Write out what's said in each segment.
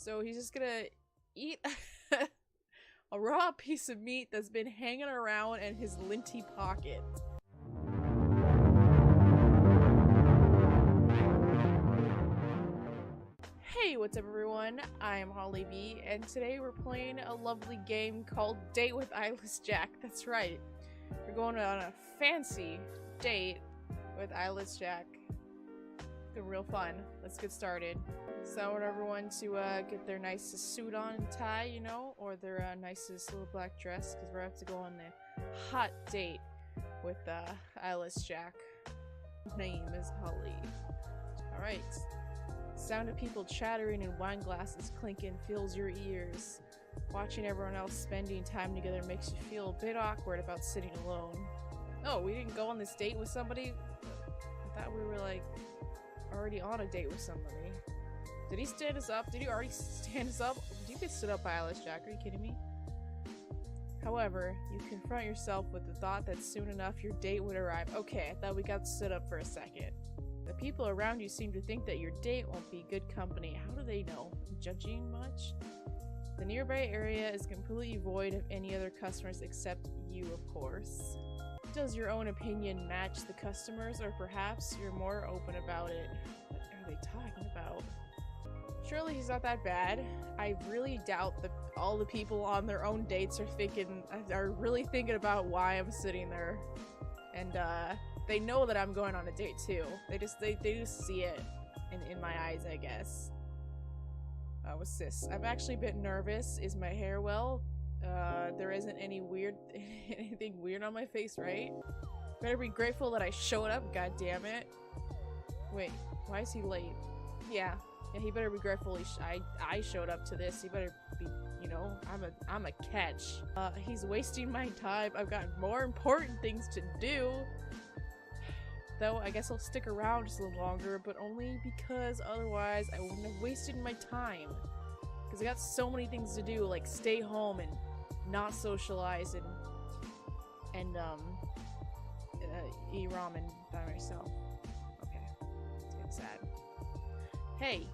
So he's just gonna eat a raw piece of meat that's been hanging around in his linty pocket. Hey, what's up everyone? I'm Holly B, and today we're playing a lovely game called Date with Eyeless Jack. That's right. We're going on a fancy date with Eyeless Jack. It's been real fun. Let's get started. So I want everyone to get their nicest suit on and tie, you know, or their nicest little black dress, because we're about to go on the hot date with Eyeless Jack. His name is Holly. Alright. Sound of people chattering and wine glasses clinking fills your ears. Watching everyone else spending time together makes you feel a bit awkward about sitting alone. Oh, we didn't go on this date with somebody? I thought we were like already on a date with somebody. Did he stand us up? Did he already stand us up? Did you get stood up by Eyeless Jack? Are you kidding me? However, you confront yourself with the thought that soon enough your date would arrive. Okay, I thought we got stood up for a second. The people around you seem to think that your date won't be good company. How do they know? Judging much? The nearby area is completely void of any other customers except you, of course. Does your own opinion match the customers, or perhaps you're more open about it? What are they talking about? Surely he's not that bad. I really doubt that all the people on their own dates are really thinking about why I'm sitting there. And they know that I'm going on a date too. They just see it in my eyes, I guess. What's this? I'm actually a bit nervous. Is my hair well? There isn't anything weird on my face, right? Better be grateful that I showed up, god damn it. Wait, why is he late? Yeah, he better be grateful I showed up to this. He better be, you know, I'm a catch. He's wasting my time. I've got more important things to do. Though I guess I'll stick around just a little longer, but only because otherwise I wouldn't have wasted my time. Because I got so many things to do, like stay home and not socialize and eat ramen by myself. Okay, it's getting sad. Hey,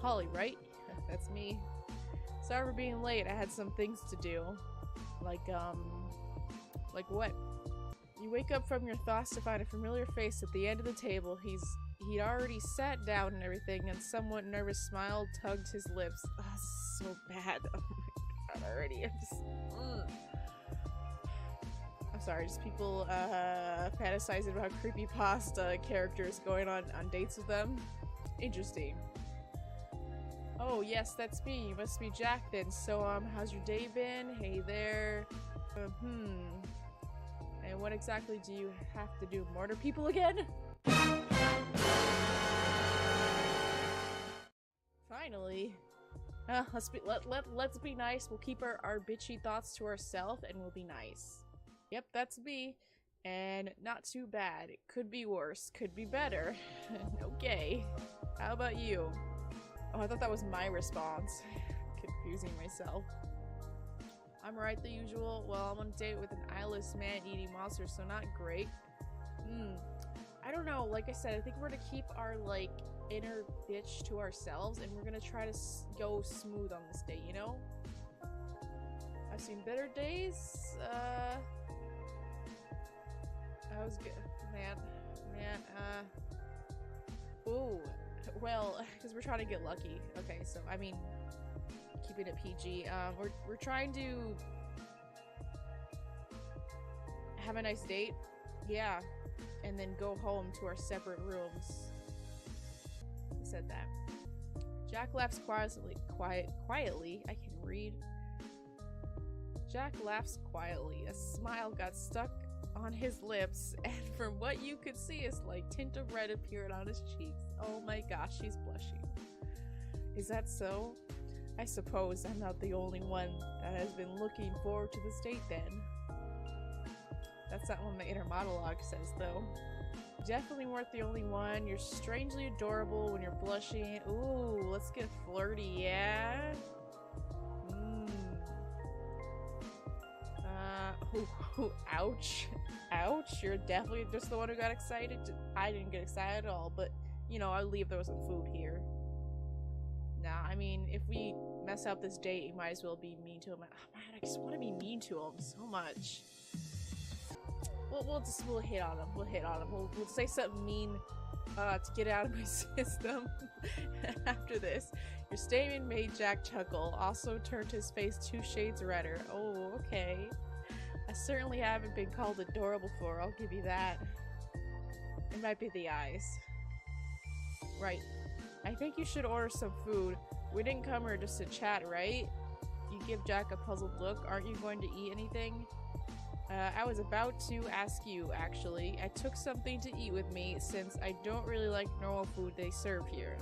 Holly, right? That's me. Sorry for being late. I had some things to do. Like what? You wake up from your thoughts to find a familiar face at the end of the table. He'd already sat down and everything, and somewhat nervous smile tugged his lips. Oh, so bad. Oh my god, already. I'm sorry, just people fantasizing about creepypasta characters going on dates with them. Interesting. Oh yes, that's me. You must be Jack then. So how's your day been? Hey there. And what exactly do you have to do? Murder people again? Finally. Let's be nice. We'll keep our bitchy thoughts to ourselves and we'll be nice. Yep, that's me. And not too bad. It could be worse. Could be better. Okay. How about you? Oh, I thought that was my response. Confusing myself. I'm right, the usual. Well, I'm on a date with an eyeless man-eating monster, so not great. I don't know. Like I said, I think we're gonna keep our, like, inner bitch to ourselves, and we're gonna try to go smooth on this date, you know? I've seen better days. I was good. Man. Ooh. Well, because we're trying to get lucky. Okay, so, I mean, keeping it PG. We're trying to have a nice date, yeah, and then go home to our separate rooms. I said that. Jack laughs quietly. I can read. Jack laughs quietly. A smile got stuck on his lips, and from what you could see, a slight tint of red appeared on his cheeks. Oh my gosh, she's blushing. Is that so? I suppose I'm not the only one that has been looking forward to this date then. That's not what my inner monologue says, though. Definitely weren't the only one. You're strangely adorable when you're blushing. Ooh, let's get flirty, yeah? Ouch. Ouch, you're definitely just the one who got excited. I didn't get excited at all, but, you know, I'll leave there with some food here. Nah, I mean, if we mess up this date, you might as well be mean to him. Oh man, I just want to be mean to him so much. We'll hit on him. We'll hit on him. We'll say something mean to get out of my system. After this, your statement made Jack chuckle, also turned his face 2 shades redder. Oh, okay. I certainly haven't been called adorable before, I'll give you that. It might be the eyes. Right. I think you should order some food. We didn't come here just to chat, right? You give Jack a puzzled look. Aren't you going to eat anything? I was about to ask you, actually. I took something to eat with me since I don't really like normal food they serve here.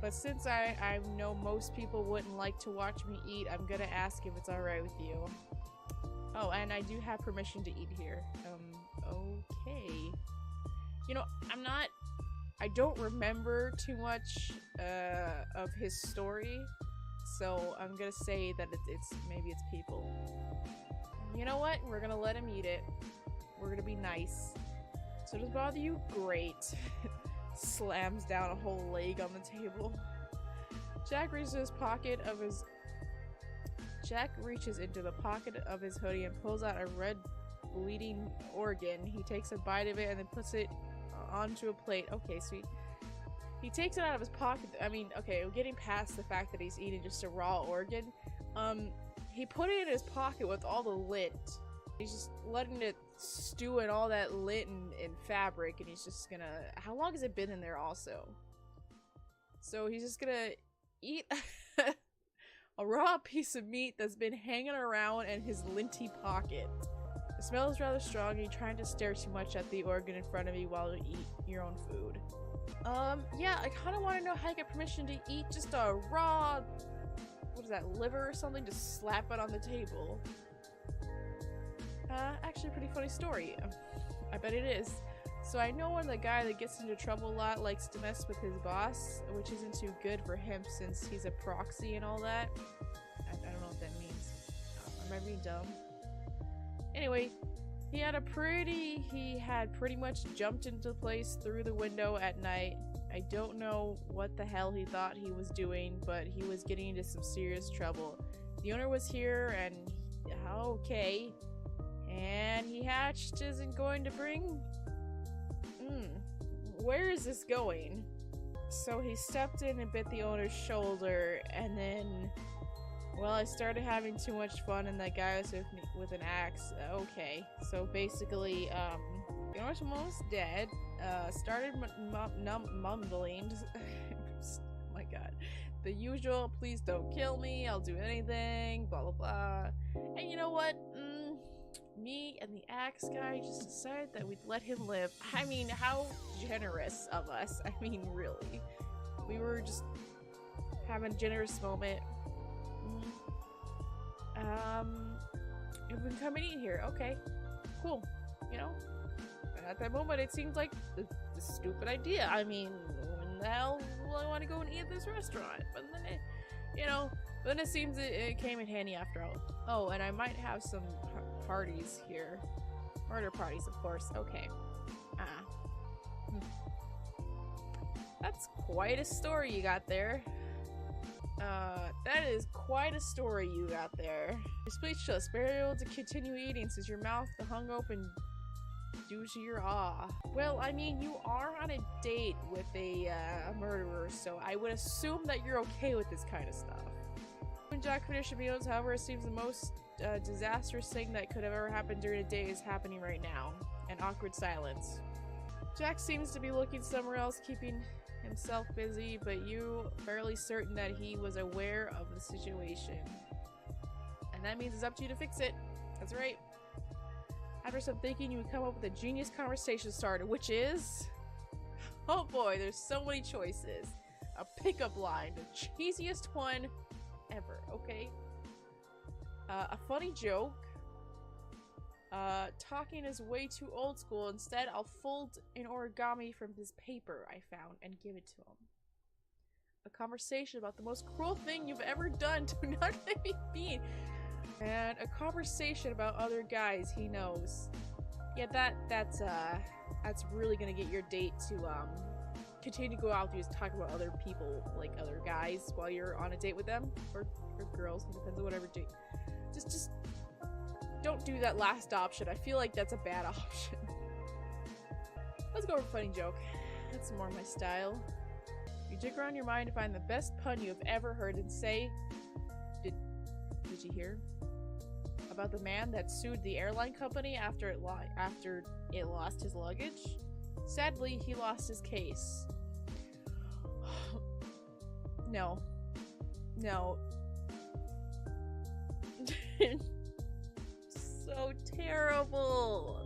But since I know most people wouldn't like to watch me eat, I'm gonna ask if it's alright with you. Oh, and I do have permission to eat here. Okay. You know, I don't remember too much of his story, so I'm gonna say that maybe it's people. You know what? We're gonna let him eat it. We're gonna be nice. So does it bother you? Great. Slams down a whole leg on the table. Jack reaches into the pocket of his hoodie and pulls out a red bleeding organ. He takes a bite of it and then puts it onto a plate. Okay, sweet. He takes it out of his pocket. I mean, okay, we're getting past the fact that he's eating just a raw organ. He put it in his pocket with all the lint. He's just letting it stew in all that lint and fabric, and he's just gonna... How long has it been in there also? So he's just gonna eat a raw piece of meat that's been hanging around in his linty pocket. The smell is rather strong, and you're trying to stare too much at the organ in front of you while you eat your own food. Yeah, I kind of want to know how you get permission to eat just a raw... What is that, liver or something? Just slap it on the table. Actually a pretty funny story. I bet it is. So I know when the guy that gets into trouble a lot likes to mess with his boss, which isn't too good for him since he's a proxy and all that. I don't know what that means. Am I being dumb? Anyway, he had pretty much jumped into place through the window at night. I don't know what the hell he thought he was doing, but he was getting into some serious trouble. The owner was here and okay. And he hatched isn't going to bring... Where is this going? So he stepped in and bit the owner's shoulder, and then... Well, I started having too much fun and that guy was with an axe. Okay, so basically, the owner's almost dead. Started mumbling. Oh my god. The usual, please don't kill me, I'll do anything, blah blah blah. And you know what? Me and the axe guy just decided that we'd let him live. I mean, how generous of us. I mean, really. We were just having a generous moment. If we can come and eat here, okay. Cool. You know? And at that moment, it seemed like the stupid idea. I mean, when the hell will I want to go and eat at this restaurant? But then then it seems it came in handy after all. Oh, and I might have some parties here. Murder parties, of course. Okay. That's quite a story you got there. That is quite a story you got there. You're speechless, barely able to continue eating since your mouth hung open due to your awe. Well, I mean, you are on a date with a murderer, so I would assume that you're okay with this kind of stuff. When Jack finished meals, however, it seems the most disastrous thing that could have ever happened during a date is happening right now. An awkward silence. Jack seems to be looking somewhere else, keeping himself busy, but you fairly certain that he was aware of the situation. And that means it's up to you to fix it. That's right. After some thinking, you would come up with a genius conversation starter, which is... Oh boy, there's so many choices. A pickup line, the cheesiest one ever, okay? A funny joke. Talking is way too old school. Instead, I'll fold an origami from this paper I found and give it to him. A conversation about the most cruel thing you've ever done to not let me be. And a conversation about other guys he knows. Yeah, that's really gonna get your date to continue to go out and just talk about other people, like other guys, while you're on a date with them, or girls, it depends on whatever date. Just don't do that last option. I feel like that's a bad option. Let's go over a funny joke. That's more my style. You dig around your mind to find the best pun you have ever heard and say, Did you hear about the man that sued the airline company after it lost his luggage? Sadly, he lost his case. No. So terrible.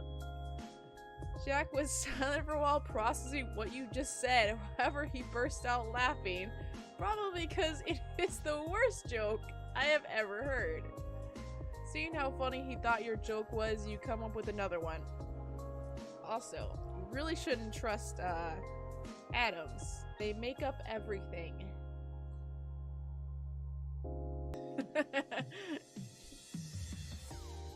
Jack was silent for a while, processing what you just said. However, he burst out laughing, probably because it is the worst joke I have ever heard. Seeing how funny he thought your joke was, you come up with another one. Also, you really shouldn't trust atoms. They make up everything.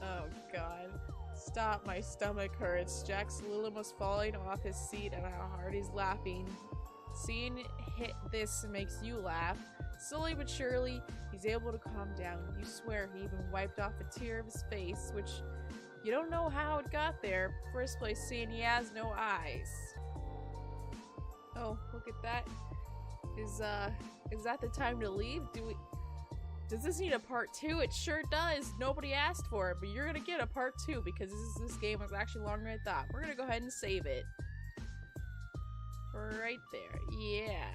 Oh god. Stop, my stomach hurts. Jack's almost falling off his seat and how hard he's laughing. Seeing this makes you laugh. Slowly but surely, he's able to calm down. You swear he even wiped off a tear of his face, which you don't know how it got there. First place, seeing he has no eyes. Oh, look at that. Is that the time to leave? Does this need a part 2? It sure does. Nobody asked for it, but you're gonna get a part 2 because this game was actually longer than I thought. We're gonna go ahead and save it. Right there. Yeah.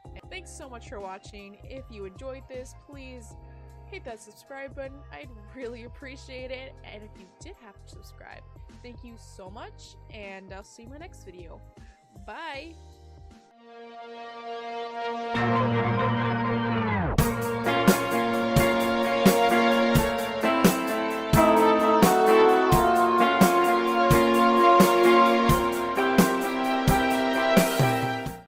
And thanks so much for watching. If you enjoyed this, please hit that subscribe button. I'd really appreciate it. And if you did have to subscribe, thank you so much. And I'll see you in my next video. Bye!